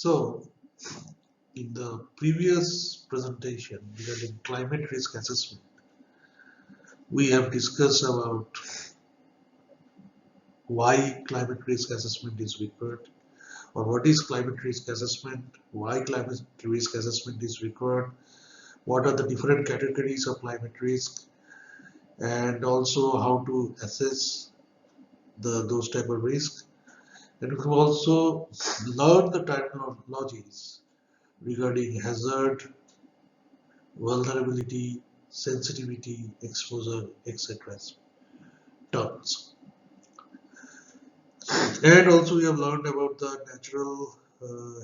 So, in the previous presentation regarding climate risk assessment, we have discussed about why climate risk assessment is required, or what is climate risk assessment, why climate risk assessment is required, what are the different categories of climate risk, and also how to assess those type of risk. And we have also learned the terminologies regarding hazard, vulnerability, sensitivity, exposure, etc. terms. And also we have learned about the natural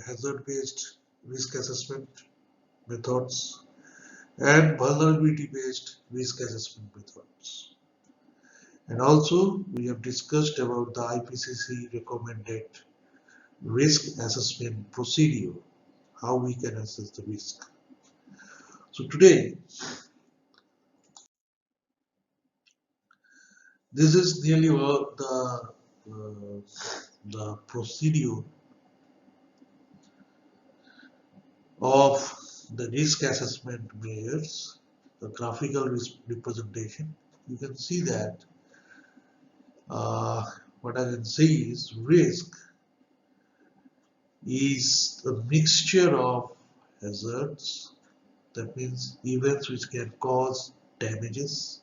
hazard-based risk assessment methods and vulnerability-based risk assessment methods. And also we have discussed about the IPCC recommended risk assessment procedure, how we can assess the risk. So today, this is nearly what the procedure of the risk assessment measures, the graphical representation. You can see that what I can say is risk is a mixture of hazards, that means events which can cause damages,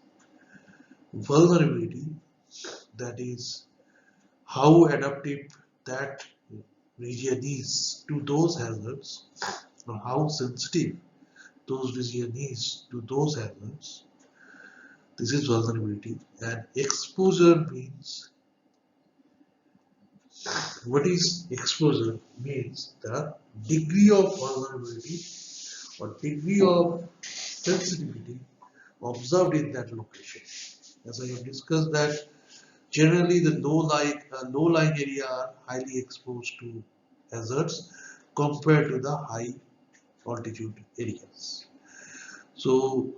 vulnerability, that is how adaptive that region is to those hazards, or how sensitive those region is to those hazards. This is vulnerability. And exposure means, what is exposure? Means the degree of vulnerability or degree of sensitivity observed in that location. As I have discussed that generally the low-lying area are highly exposed to hazards compared to the high altitude areas. So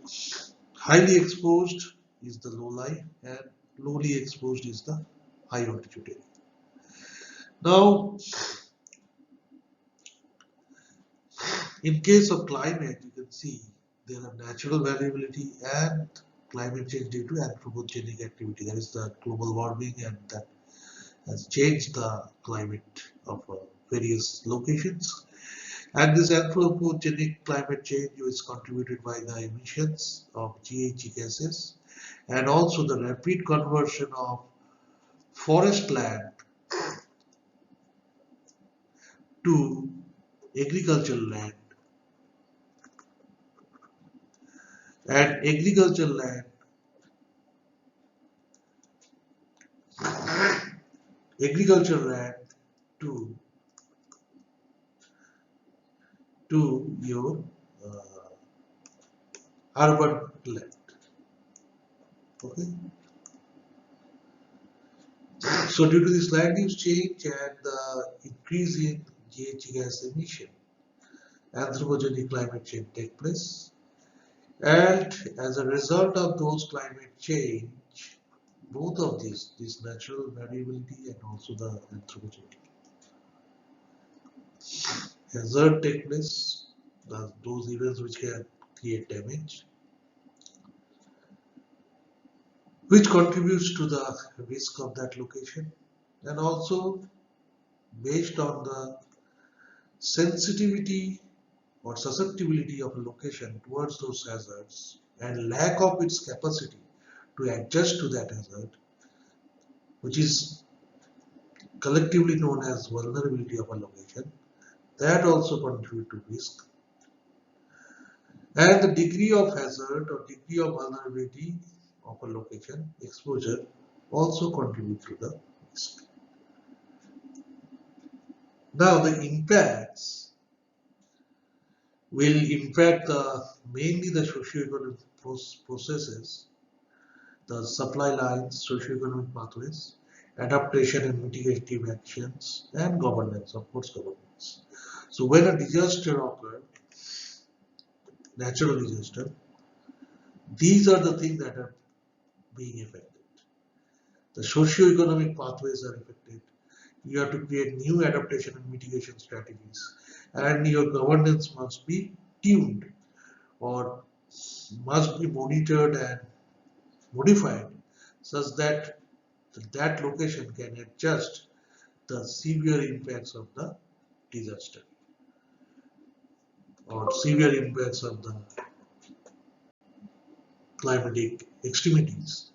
highly exposed is the low-lying and lowly exposed is the high altitude area. Now, in case of climate, you can see there are natural variability and climate change due to anthropogenic activity. That is the global warming, and that has changed the climate of various locations. And this anthropogenic climate change is contributed by the emissions of GHG gases and also the rapid conversion of forest land to agricultural land, and agricultural land to your urban land. Okay. So due to this land use change and the increase in GHG gas emission, anthropogenic climate change take place. And as a result of those climate change, both of these, this natural variability and also the anthropogenic hazard take place, those events which can create damage, which contributes to the risk of that location, and also based on the sensitivity or susceptibility of a location towards those hazards and lack of its capacity to adjust to that hazard, which is collectively known as vulnerability of a location, that also contribute to risk. And the degree of hazard or degree of vulnerability of a location, exposure, also contribute to the risk. Now the impacts will impact mainly the socio-economic processes, the supply lines, socio-economic pathways, adaptation and mitigative actions, and governance, of course, governance. So when a disaster occurs, natural disaster, these are the things that are being affected. The socio-economic pathways are affected. You have to create new adaptation and mitigation strategies. and your governance must be tuned or must be monitored and modified such that that location can adjust the severe impacts of the disaster or severe impacts of the climatic extremities.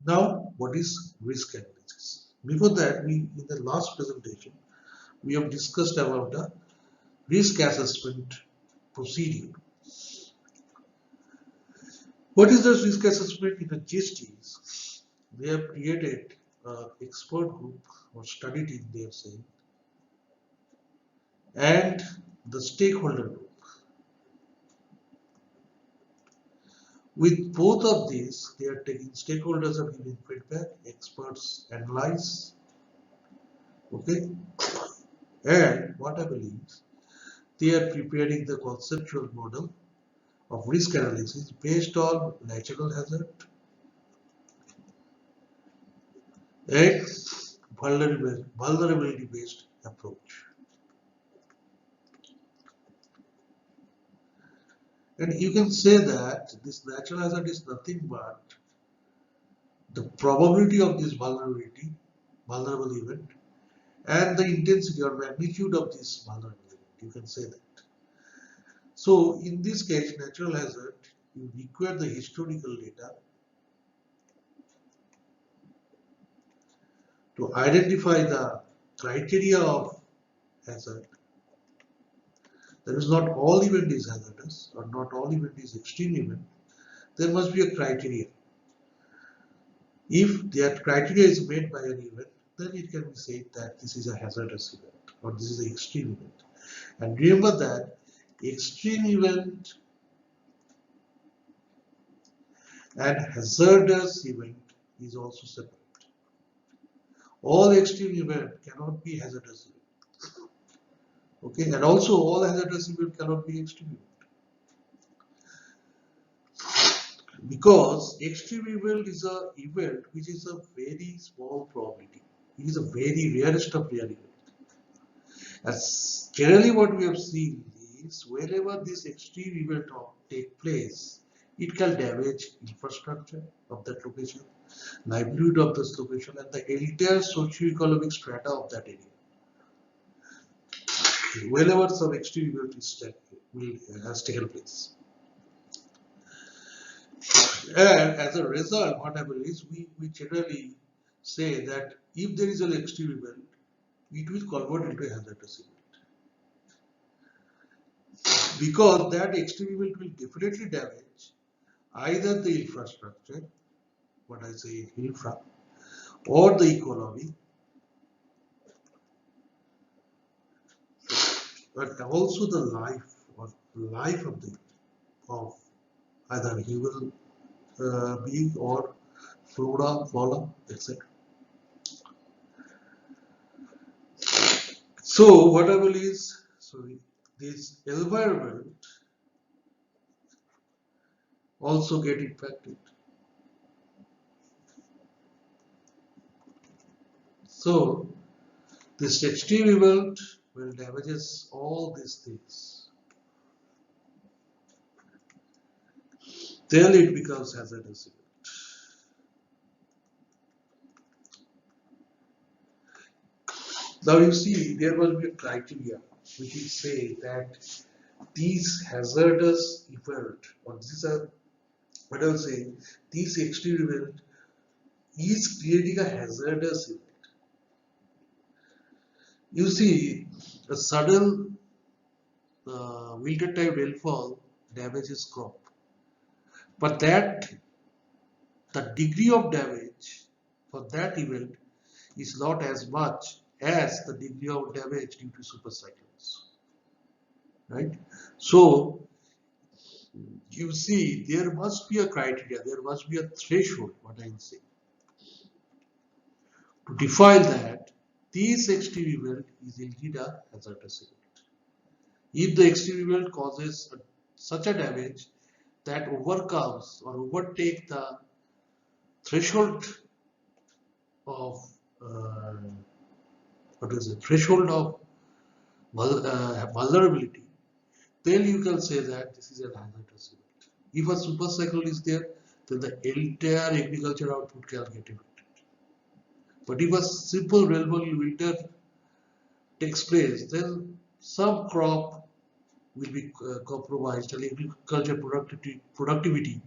Now, what is risk analysis? Before that, in the last presentation, we have discussed about the risk assessment procedure. What is the risk assessment? In the gist is, they have created an expert group or study team, they are saying, and the stakeholder group. With both of these, they are taking stakeholders are giving feedback, experts analyze, okay, and what I believe, they are preparing the conceptual model of risk analysis based on natural hazard and vulnerability based approach. And you can say that this natural hazard is nothing but the probability of this vulnerable event, and the intensity or magnitude of this vulnerable event. You can say that. So in this case, natural hazard, you require the historical data to identify the criteria of hazard. That is, not all event is hazardous or not all event is extreme event. There must be a criteria. If that criteria is met by an event, then it can be said that this is a hazardous event or this is an extreme event. And remember that extreme event and hazardous event is also separate. All extreme event cannot be hazardous event. Okay, and also all hazardous event cannot be extreme event. Because extreme event is a event which is a very small probability. It is a very rarest of rare event. As generally what we have seen is whenever this extreme event take place, it can damage infrastructure of that location, livelihood of this location, and the entire socio-economic strata of that area. Whenever some extreme event has taken place. And as a result, what happens is we generally say that if there is an extreme event, it will convert into a hazardous event. Because that extreme event will definitely damage either the infrastructure, what I say infra, or the economy, but also the life of either human being or flora, fauna, etc. So whatever is, this environment also get impacted. So this extreme event will damages all these things. Then it becomes hazardous event. Now you see there will be a criteria which will say that these hazardous event or this are what I will say this extreme event is creating a hazardous event. You see a sudden winter time rainfall damages crop, but that the degree of damage for that event is not as much as the degree of damage due to super cyclones, right? So you see there must be a criteria, there must be a threshold, what I will say, to define that this extreme event is indeed a hazardous event. If the extreme event causes such a damage that overcomes or overtake the threshold of what is the threshold of vulnerability, then you can say that this is a hazardous event. If a super cyclone is there, then the entire agriculture output can get affected. But if a simple rainfall winter takes place, then some crop will be compromised and agriculture productivity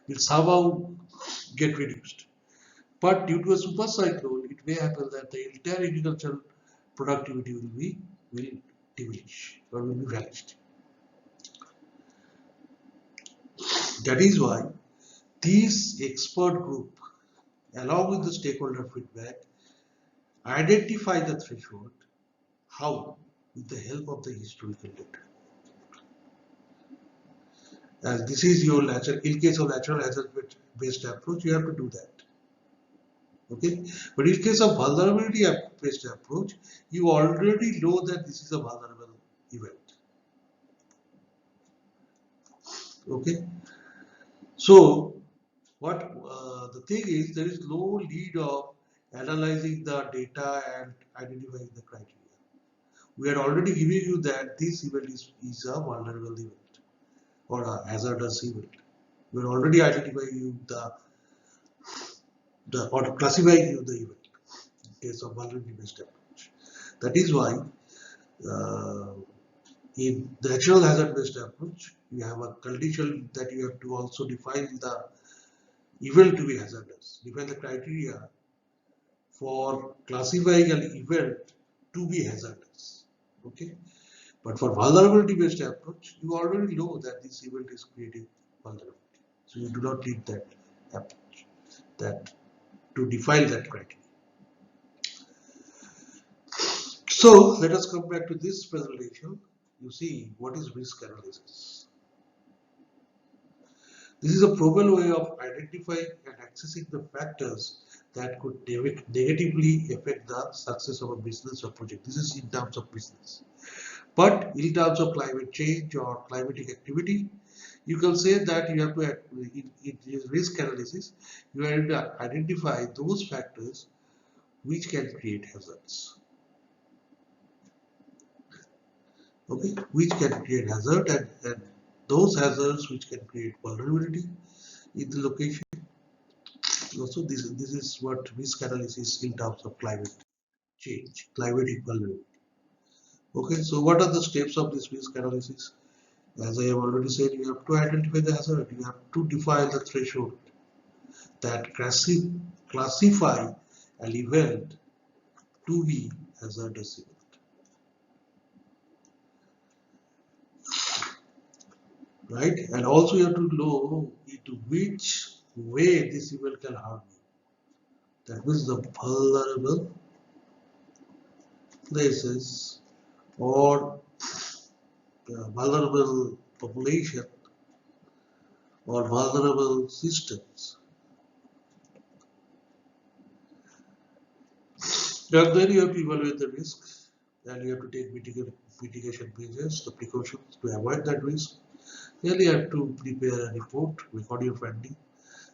will somehow get reduced. But due to a super cyclone, it may happen that the entire agricultural productivity will diminish or will be vanished. That is why this expert group, along with the stakeholder feedback, identify the threshold. How? With the help of the historical data. As this is your natural, in case of natural hazard based approach, you have to do that. Okay, but in case of vulnerability based approach, you already know that this is a vulnerable event. Okay, so what the thing is, there is no need of analyzing the data and identifying the criteria. We had already given you that this event is a vulnerable event or a hazardous event. We had already identified you the or classifying you the event in case of vulnerability based approach. That is why uh, in the natural hazard based approach, you have a condition that you have to also define the event to be hazardous, define the criteria for classifying an event to be hazardous. Okay, but for vulnerability based approach, you already know that this event is creating vulnerability, so you do not need that approach that to define that criteria. So let us come back to this presentation. You see, what is risk analysis? This is a proven way of identifying and accessing the factors that could negatively affect the success of a business or project. This is in terms of business. But in terms of climate change or climatic activity, you can say that you have to, in risk analysis, you have to identify those factors which can create hazards. Okay, which can create hazard and those hazards which can create vulnerability in the location. Also, this is what risk analysis in terms of climate change, climatic vulnerability. Okay, so what are the steps of this risk analysis? As I have already said, you have to identify the hazard. You have to define the threshold that classify an event to be hazardous event. Right? And also you have to know into which way this event can harm you. That means the vulnerable places or vulnerable population or vulnerable systems. And then you have to evaluate the risk and you have to take mitigation measures, the precautions to avoid that risk. Then you have to prepare a report, record your finding.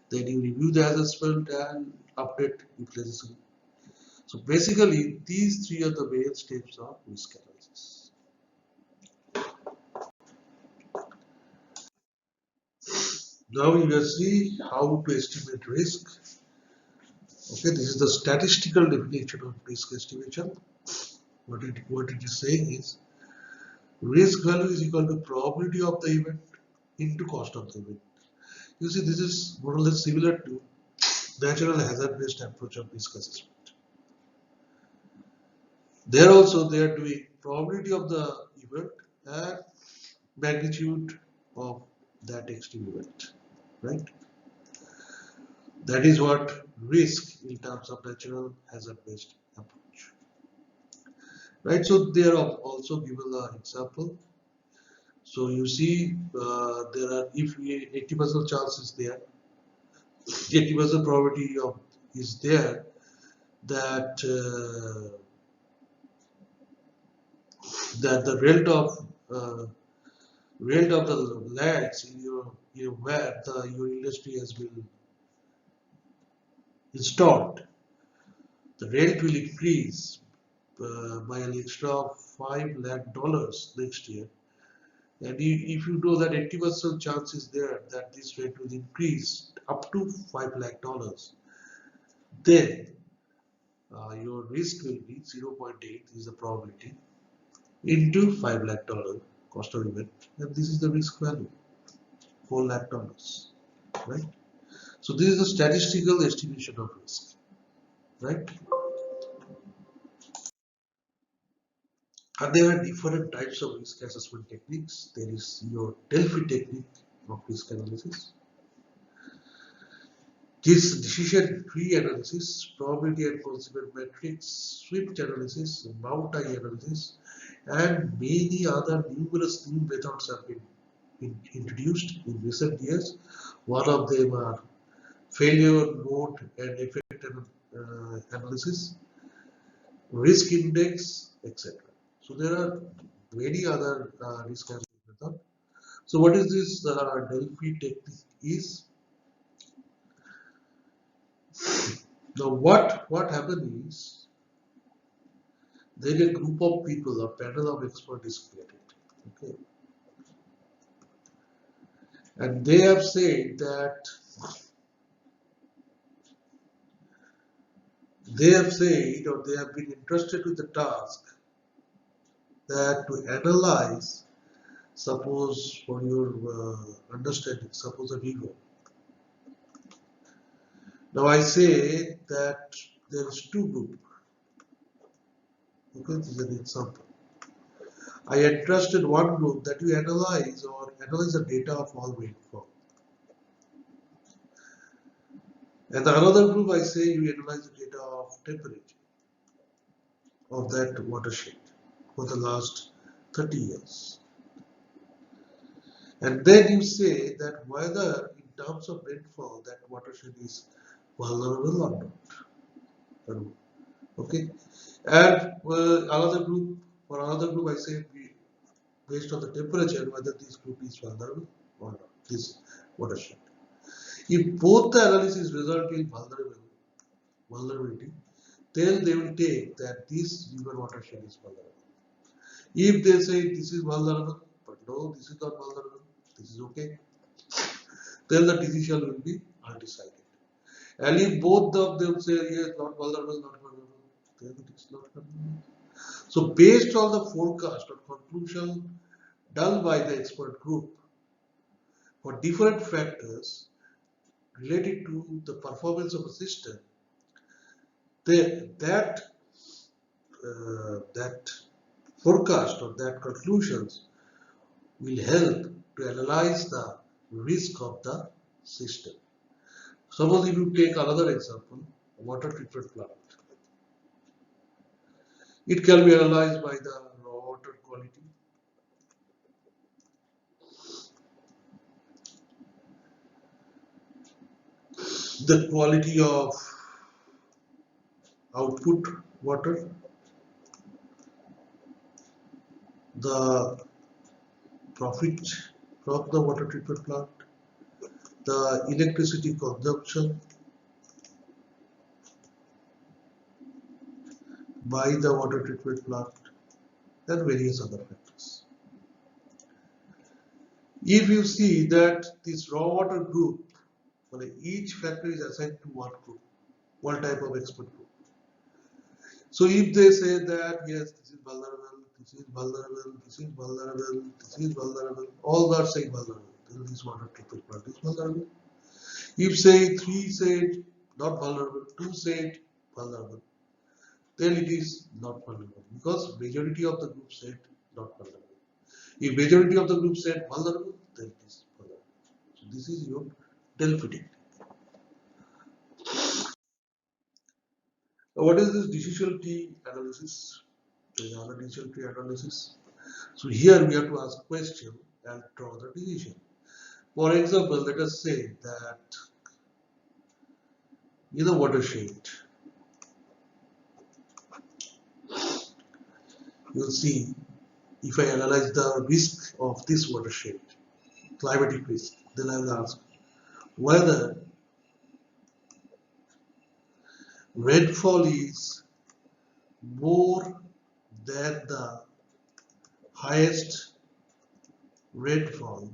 Then you review the assessment and update if necessary. So basically, these three are the main steps of risk analysis. Now you will see how to estimate risk. Okay, this is the statistical definition of risk estimation. What it is saying is risk value is equal to probability of the event into cost of the event. You see, this is more or less similar to natural hazard based approach of risk assessment. There also they are doing probability of the event and magnitude of that extreme event, right? That is what risk in terms of natural hazard based approach, right? So they are also given an example. So you see, there are if 80% chance is there, 80% probability of is there that that the rent of the lands in your where your industry has been installed, the rent will increase by an extra $5 lakh next year, and if you know that 80% chance is there that this rate will increase up to $5 lakh, then your risk will be 0.8 is the probability into $5 lakh cost of event, and this is the risk value, $4 lakh, right? So this is a statistical estimation of risk, right? And there are different types of risk assessment techniques. There is your Delphi technique of risk analysis. This decision tree analysis, probability and consequence matrix, swift analysis, multi analysis, and many other numerous new methods have been introduced in recent years. One of them are failure mode and effect analysis, risk index, etc. So there are many other risk assessment methods. So what is this Delphi technique is? Now what happened is then a group of people, a panel of experts is created. Okay. And they have said that they have said or they have been entrusted with the task that to analyze, suppose for your understanding, suppose a river. Now I say that there is two groups. Okay, this is an example. I entrusted one group that you analyze the data of all rainfall. And the another group I say you analyze the data of temperature of that watershed for the last 30 years. And then you say that whether in terms of rainfall that watershed is vulnerable or not. Okay. And for another group I say based on the temperature whether this group is vulnerable or not, this watershed. If both the analysis result in vulnerability, then they will take that this river watershed is vulnerable. If they say this is vulnerable, but no, this is not vulnerable, this is okay, then the decision will be undecided. And if both of them say yes, not vulnerable, then it is not vulnerable. So based on the forecast or conclusion done by the expert group for different factors related to the performance of a system, that forecast or that conclusions will help to analyze the risk of the system. Suppose if you take another example, a water treatment plant. It can be analyzed by the raw water quality, the quality of output water, the profit from the water treatment plant, the electricity consumption by the water treatment plant, and various other factors. If you see that this raw water group, for each factor is assigned to one group, one type of expert group. So if they say that yes, this is vulnerable, this is vulnerable, this is vulnerable, this is vulnerable, all are saying vulnerable, then this water treatment plant is vulnerable. If say 3 said not vulnerable, 2 said vulnerable, then it is not vulnerable because majority of the group said not vulnerable. If majority of the group said vulnerable, then it is vulnerable. So this is your Delphi technique. Now what is this decision tree analysis? Another decision tree analysis. So here we have to ask question and draw the decision. For example, let us say that in a watershed, you'll see if I analyze the risk of this watershed, climatic risk, then I will ask whether rainfall is more than the highest rainfall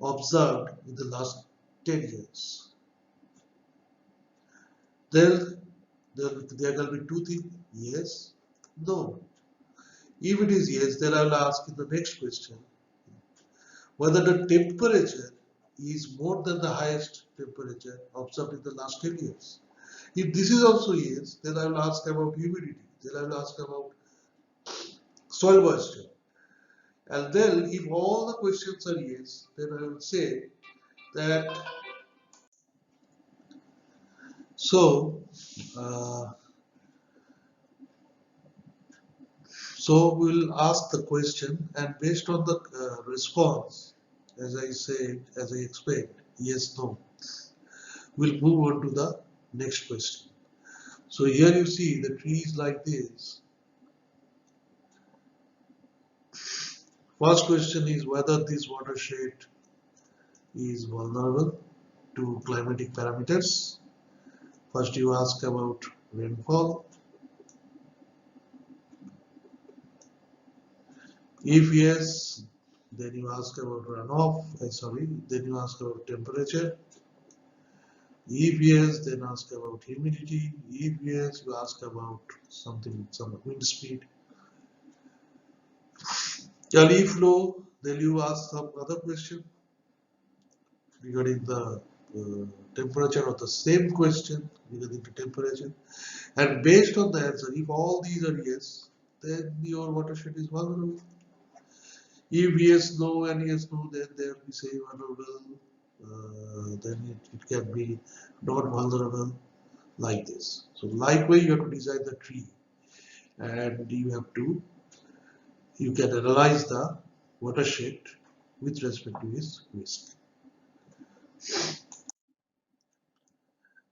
observed in the last 10 years. Then there will be two things, yes, no. If it is yes, then I will ask in the next question whether the temperature is more than the highest temperature observed in the last 10 years. If this is also yes, then I will ask about humidity, then I will ask about soil moisture. And then if all the questions are yes, then I will say that so uh, so we'll ask the question, and based on the response, as I said, as I explained, yes, no, we'll move on to the next question. So here you see the trees like this. First question is whether this watershed is vulnerable to climatic parameters. First you ask about rainfall. If yes, then you ask about runoff, then you ask about temperature. If yes, then ask about humidity. If yes, you ask about something, some wind speed. If no, then you ask some other question regarding the temperature, or the same question regarding the temperature. And based on the answer, if all these are yes, then your watershed is vulnerable. If yes, no, and yes, no, then there we say vulnerable. Then it can be not vulnerable, like this. So likewise, you have to design the tree, and you can analyze the watershed with respect to its risk.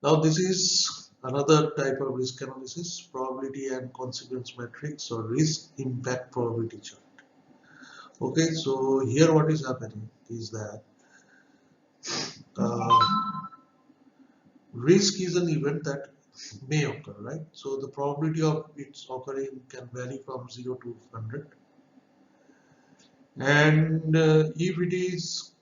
Now this is another type of risk analysis, probability and consequence matrix, or risk impact probability chart. Okay, so here what is happening is that uh, risk is an event that may occur, right? So the probability of its occurring can vary from 0 to 100. And if it is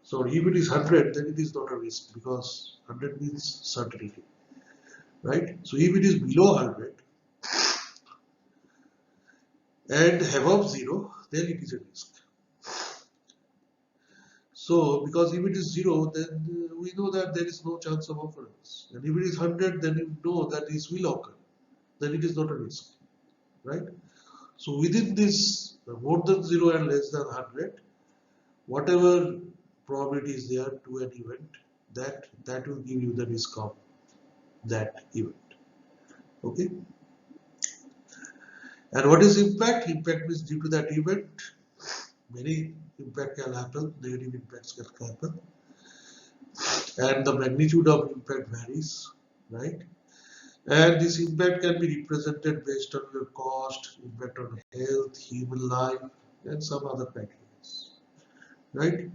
100, then it is not a risk, because 100 means certainty, right? So if it is below 100 and above 0, then it is a risk. So because if it is 0, then we know that there is no chance of occurrence. And if it is 100, then you know that this will occur. Then it is not a risk, right? So within this, more than 0 and less than 100, whatever probability is there to an event, that will give you the risk of that event. Okay. And what is impact? Impact means due to that event, many impact can happen, negative impacts can happen, and the magnitude of impact varies, right? And this impact can be represented based on your cost, impact on health, human life, and some other criteria, right?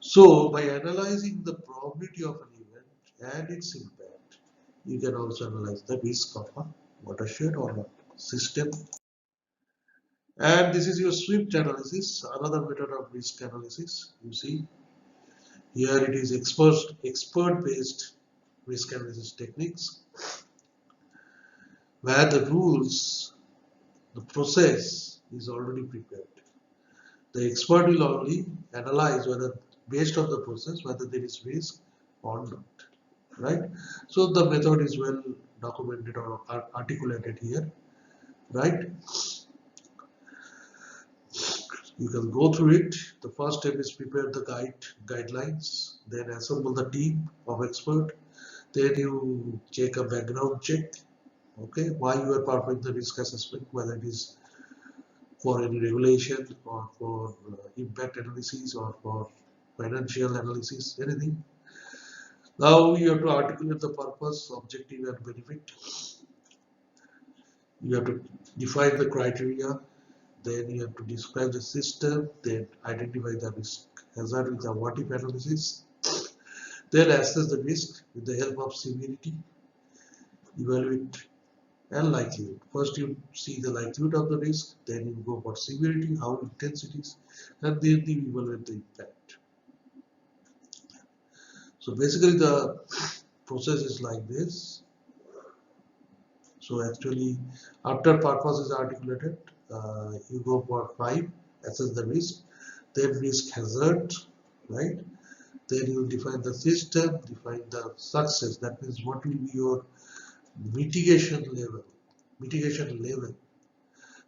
So by analyzing the probability of an event and its impact, you can also analyze the risk of a watershed or a system. And this is your SWIFT analysis, another method of risk analysis. You see, here it is expert-based risk analysis techniques, where the rules, the process is already prepared. The expert will only analyze whether, based on the process, whether there is risk or not, right? So the method is well documented or articulated here, right? You can go through it. The first step is prepare the guidelines, then assemble the team of expert, then you check a background check, okay, why you are performing the risk assessment, whether it is for any regulation or for impact analysis or for financial analysis, anything. Now you have to articulate the purpose, objective, and benefit. You have to define the criteria, then you have to describe the system, then identify the risk hazard with the what if analysis, then assess the risk with the help of severity, evaluate and likelihood. First you see the likelihood of the risk, then you go for severity, how intense it is, and then you evaluate the impact. So basically the process is like this. So actually, after purpose is articulated, you go for 5, assess the risk, then risk hazard, right? Then you define the system, define the success. That means what will be your mitigation level. Mitigation level.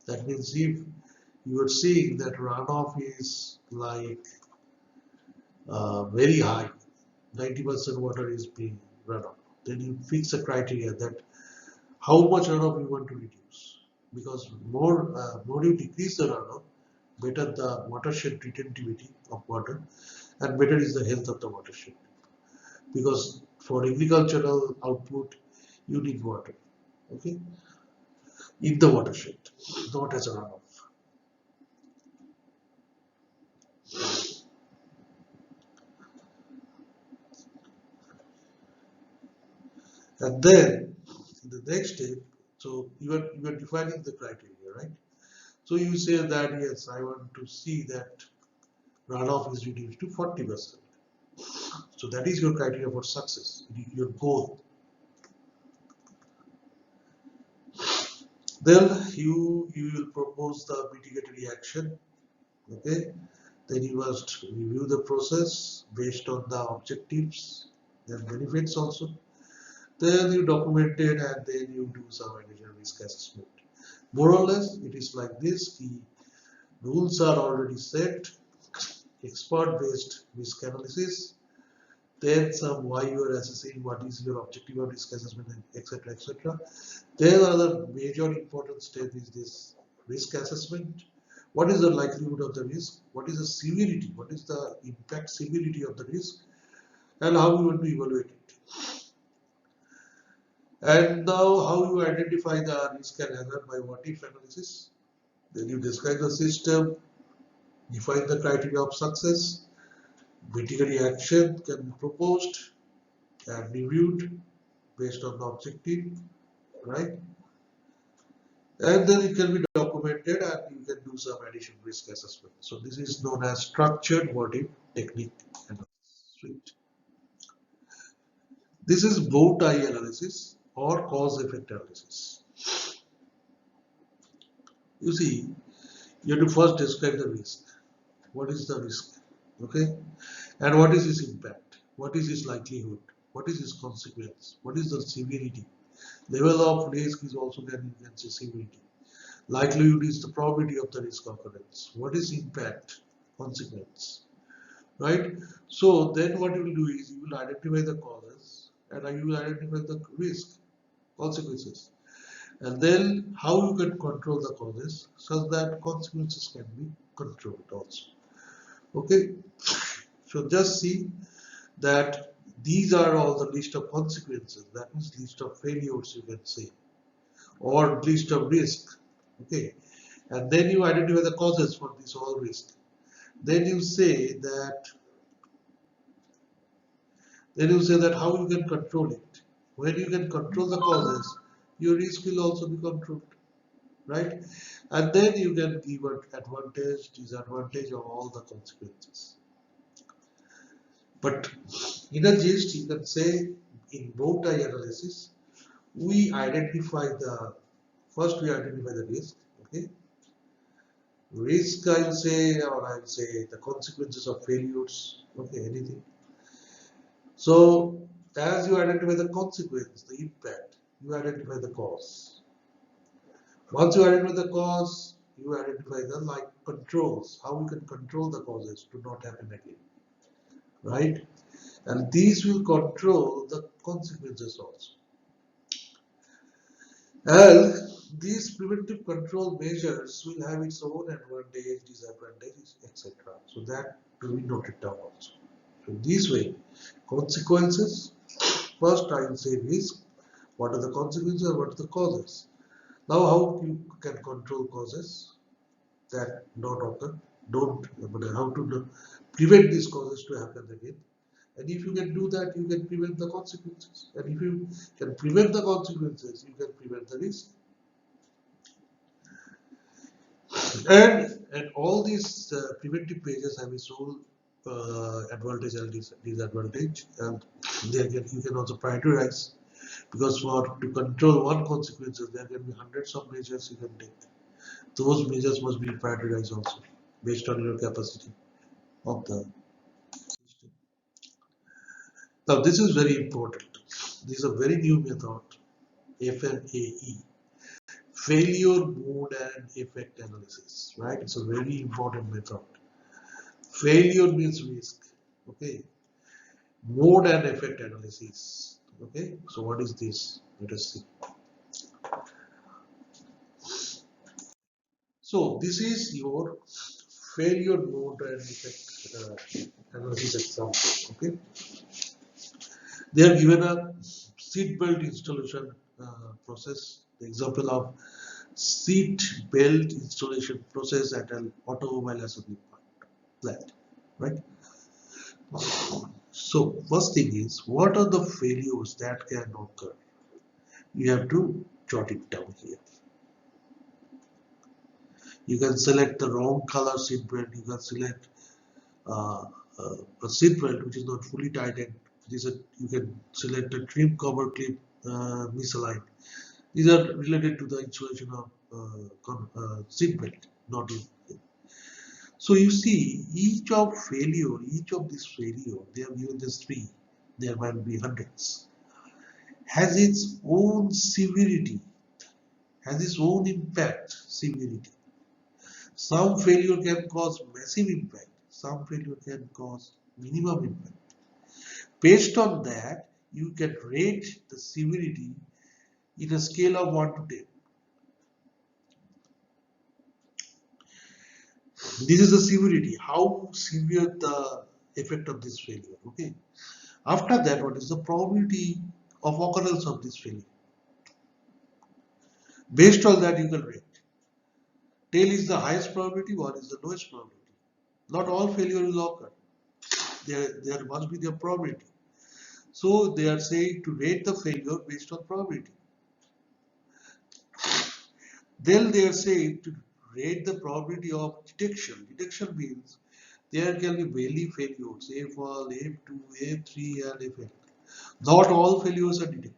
That means if you are seeing that runoff is like very high, 90% water is being run off, then you fix a criteria that how much runoff you want to reduce. Because more you decrease the runoff, better the watershed retentivity of water, and better is the health of the watershed. Because for agricultural output, you need water, okay, in the watershed, not as a runoff. And then in the next step, so you are defining the criteria, right? So you say that yes, I want to see that runoff is reduced to 40%. So that is your criteria for success, your goal. Then you will propose the mitigatory action. Okay. Then you must review the process based on the objectives and benefits also. Then you document it and then you do some additional risk assessment. More or less, it is like this. The rules are already set, expert-based risk analysis, then some why you are assessing, what is your objective of risk assessment, etc. etc. Then another major important step is this risk assessment. What is the likelihood of the risk? What is the severity? What is the impact severity of the risk? And how you want to evaluate it? And now how you identify the risk and hazard by what if analysis? Then you describe the system, define the criteria of success, mitigatory action can be proposed and reviewed based on the objective, right? And then it can be documented and you can do some additional risk assessment. So this is known as structured what if technique analysis. This is bow tie analysis or cause effect analysis. You see, you have to first describe the risk. What is the risk? Okay, and what is its impact? What is its likelihood? What is its consequence? What is the severity? Level of risk is also then you can say severity. Likelihood is the probability of the risk occurrence. What is impact? Consequence. Right? So then what you will do is you will identify the causes and you will identify the risk, consequences. And then how you can control the causes such that consequences can be controlled also. Okay? So just see that these are all the list of consequences, that means list of failures you can say, or list of risk. Okay, and then you identify the causes for this all risk. Then you say that how you can control it. When you can control the causes, your risk will also be controlled, right? And then you can give advantage, disadvantage of all the consequences. But in a gist, you can say in bow tie analysis, we identify the first we identify the risk. Okay, risk I'll say, or I'll say the consequences of failures. Okay, anything. So as you identify the consequence, the impact, you identify the cause. Once you identify the cause, you identify the like controls, how you can control the causes to not happen again, right? And these will control the consequences also. And these preventive control measures will have its own advantage, disadvantages, etc. So that to be noted down also. So this way, consequences. First, I will say risk. What are the consequences? What are the causes? Now, how you can control causes that not occur? Don't. But how to prevent these causes to happen again? And if you can do that, you can prevent the consequences. And if you can prevent the consequences, you can prevent the risk. And all these preventive pages have its own advantage and disadvantage, and you can also prioritize, because to control one consequences there can be hundreds of measures you can take. Those measures must be prioritized also based on your capacity of the system. Now this is very important. This is a very new method, FNAE, failure mode and effect analysis. Right? It's a very important method. Failure means risk. Okay. Mode and effect analysis. Okay. So what is this? Let us see. So this is your failure mode and effect analysis example. Okay. They are given a seat belt installation process. The example of seat belt installation process at an automobile assembly plant. Right. So first thing is, what are the failures that can occur? You have to jot it down here. You can select the wrong color seat belt. You can select uh, a seat belt which is not fully tightened. You can select a trim cover clip misaligned. These are related to the installation of seat belt, not in. So you see, each of these failure, they have given just three. There might be hundreds. Has its own severity, has its own impact, severity. Some failure can cause massive impact, some failure can cause minimum impact. Based on that, you can rate the severity in a scale of 1 to 10. This is the severity, how severe the effect of this failure. Okay. After that, what is the probability of occurrence of this failure? Based on that, you can rate. Tail is the highest probability, 1 is the lowest probability. Not all failure will occur. There must be the probability. So they are saying to rate the failure based on probability. Then they are saying to rate the probability of detection. Detection means there can be many failures, F1, F2, F3 and Fn. Not all failures are detected.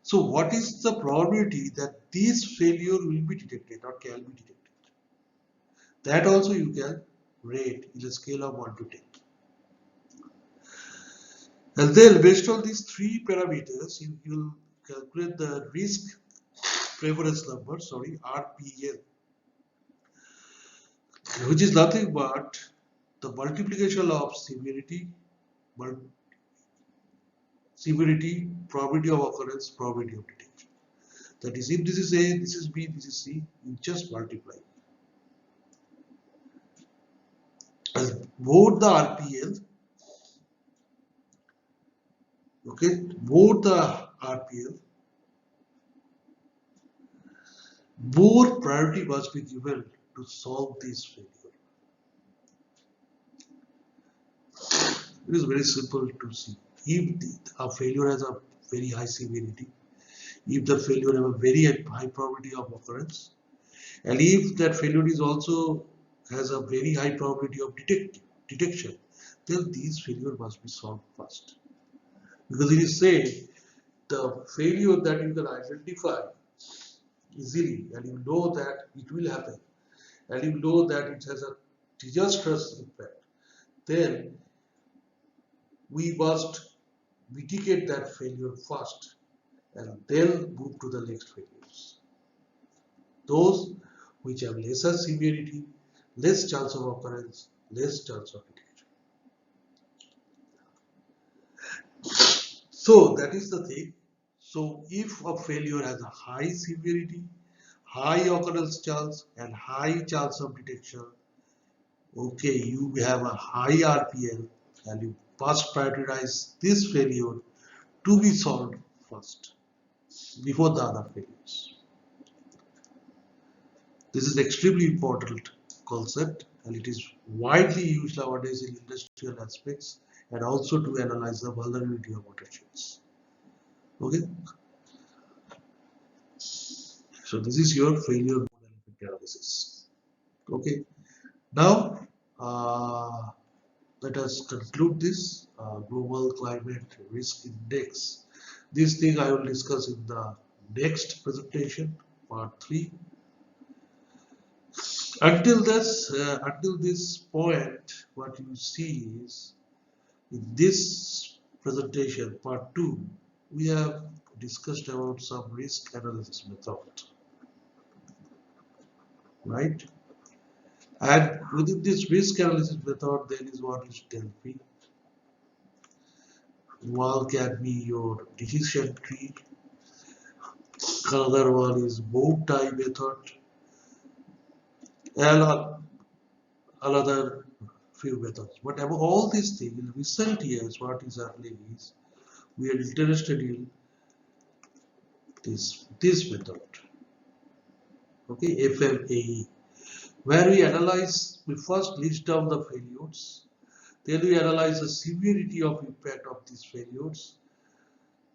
So what is the probability that this failure will be detected or can be detected? That also you can rate in a scale of 1 to 10. And then based on these three parameters, you will calculate the risk preference number, RPL, which is nothing but the multiplication of severity, probability of occurrence, probability of detection. That is, if this is A, this is B, this is C, you just multiply. As both the RPL, okay, both the RPL, more priority must be given to solve this failure. It is very simple to see. If a failure has a very high severity, if the failure has a very high probability of occurrence, and if that failure is also has a very high probability of detection, then these failure must be solved first. Because it is said the failure that you can identify easily and you know that it will happen and you know that it has a disastrous impact, then we must mitigate that failure first and then move to the next failures. Those which have lesser severity, less chance of occurrence, less chance of detection. So that is the thing. So if a failure has a high severity, high occurrence chance and high chance of detection, okay, you have a high RPL and you must prioritize this failure to be solved first before the other failures. This is extremely important concept and it is widely used nowadays in industrial aspects and also to analyze the vulnerability of watersheds. Okay. So this is your failure mode analysis. Okay. Now let us conclude this global climate risk index. This thing I will discuss in the next presentation, part 3. Until this point, what you see is in this presentation, part 2, we have discussed about some risk analysis method, right? And within this risk analysis method, there is one is Delphi. One can be your decision tree. Another one is bow tie method. And another few methods. But among all these things, in recent years, what is happening is we are interested in this method, okay, FNAE, where we first list down the failures, then we analyze the severity of impact of these failures,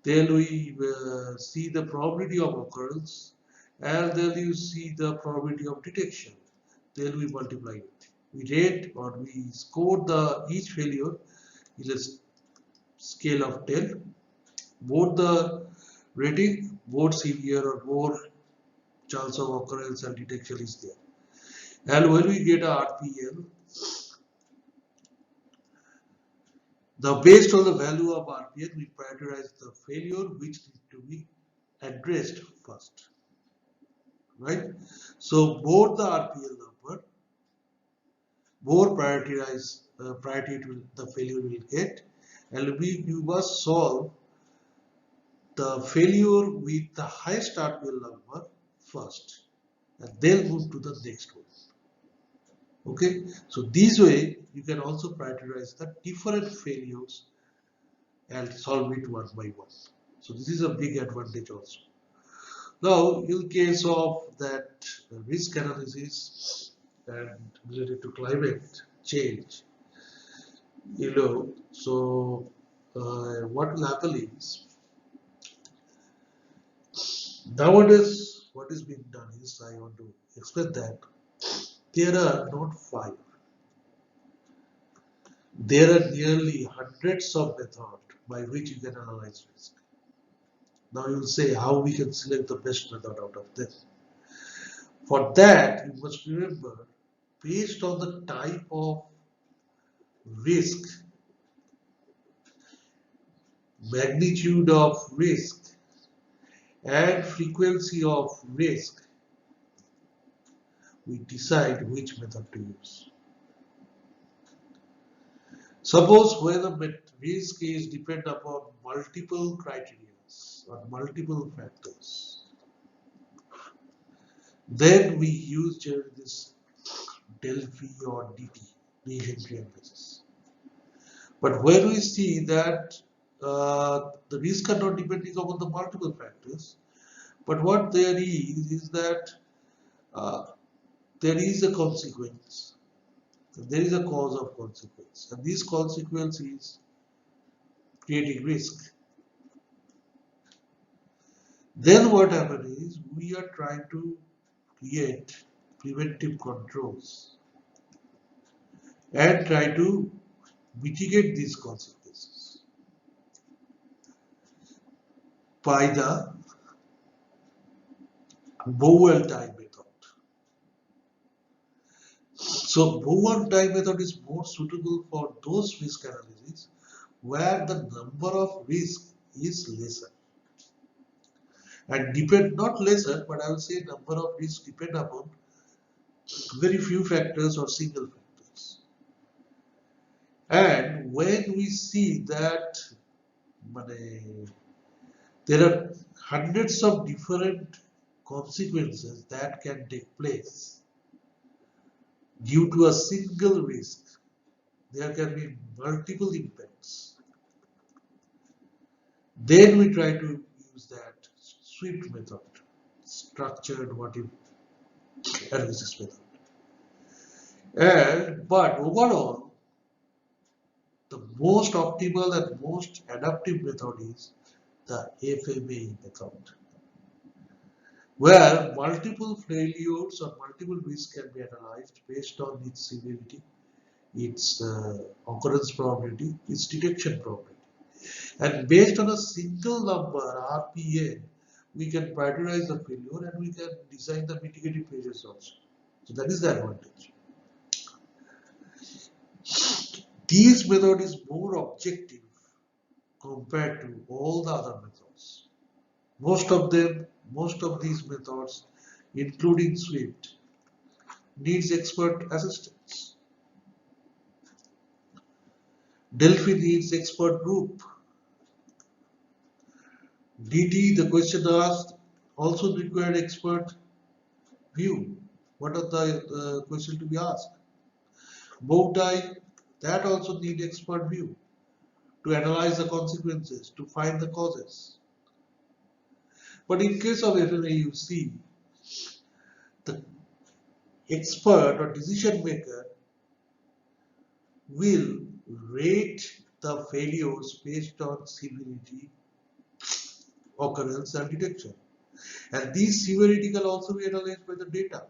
then we see the probability of occurrence, and then you see the probability of detection. Then we multiply it. We rate or we score each failure in a scale of 10. Both the rating, more severe or more chance of occurrence and detection is there. And when we get a RPL, based on the value of RPL, we prioritize the failure which need to be addressed first, right? So both the RPL number, more priority the failure will get, and you must solve the failure with the highest RPL number first, and then move to the next one. Okay, so this way you can also prioritize the different failures and solve it one by one. So this is a big advantage also. Now, in case of that risk analysis and related to climate change, so what will happen is nowadays what is being done is, I want to explain that there are not 5. There are nearly hundreds of methods by which you can analyze risk. Now you will say how we can select the best method out of this. For that, you must remember, based on the type of risk, magnitude of risk, and frequency of risk, we decide which method to use. Suppose when the risk is dependent upon multiple criteria or multiple factors, then we use generally this Delphi or DT, decision tree analysis. But when we see that the risks are not depending upon the multiple factors, but what there is that there is a consequence, there is a cause of consequence, and this consequence is creating risk. Then what happens is we are trying to create preventive controls and try to mitigate these consequences by the bow and tie method. So bow and tie method is more suitable for those risk analyses where the number of risk is lesser. And not lesser, but I will say number of risks depend upon very few factors or single factors. And when we see that there are hundreds of different consequences that can take place due to a single risk, there can be multiple impacts. Then we try to use that SWIFT method, structured what if analysis method. But overall, the most optimal and most adaptive method is the FNAE method. where multiple failures or multiple risks can be analyzed based on its severity, its occurrence probability, its detection probability. And based on a single number, RPN, we can prioritize the failure and we can design the mitigating measures also. So that is the advantage. This method is more objective compared to all the other methods. Most of these methods, including Swift, needs expert assistance. Delphi needs expert group. DT, the question asked, also required expert view. What are the questions to be asked? Bow tie, that also need expert view to analyze the consequences, to find the causes. But in case of FNAE, you see the expert or decision maker will rate the failures based on severity, occurrence, and detection. And these severity can also be analyzed by the data.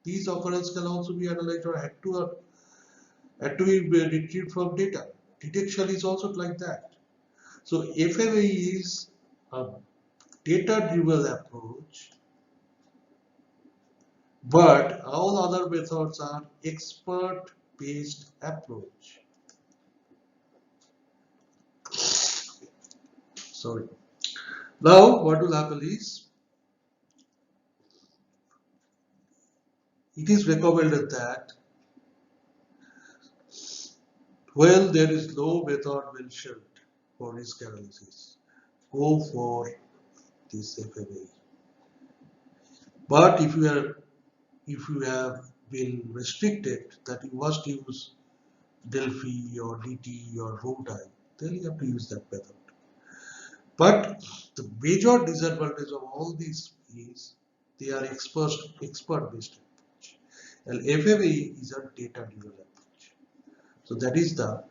These occurrences can also be analyzed or had to be retrieved from data. Detection is also like that. So FNAE is a data-driven approach, but all other methods are expert-based approach. Sorry. Now, what will happen is, it is recommended that when there is no method mentioned for risk analysis, go for this FNAE. But if you have been restricted that you must use Delphi or DT or Rotime, then you have to use that method. But the major disadvantage of all these is they are expert-based approach, and FNAE is a data-driven approach. So that is the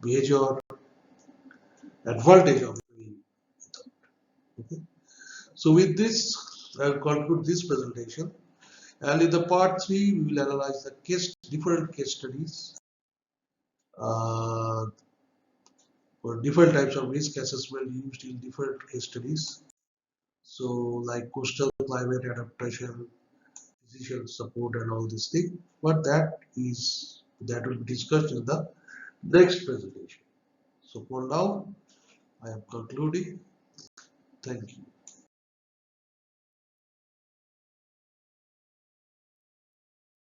major advantage of FNAE method. Okay. So with this, I will conclude this presentation. And in the part 3, we will analyze the different case studies uh, for different types of risk assessment used in different case studies. So, like coastal climate adaptation, decision support, and all this thing. But that will be discussed in the next presentation. So for now, I am concluding. Thank you.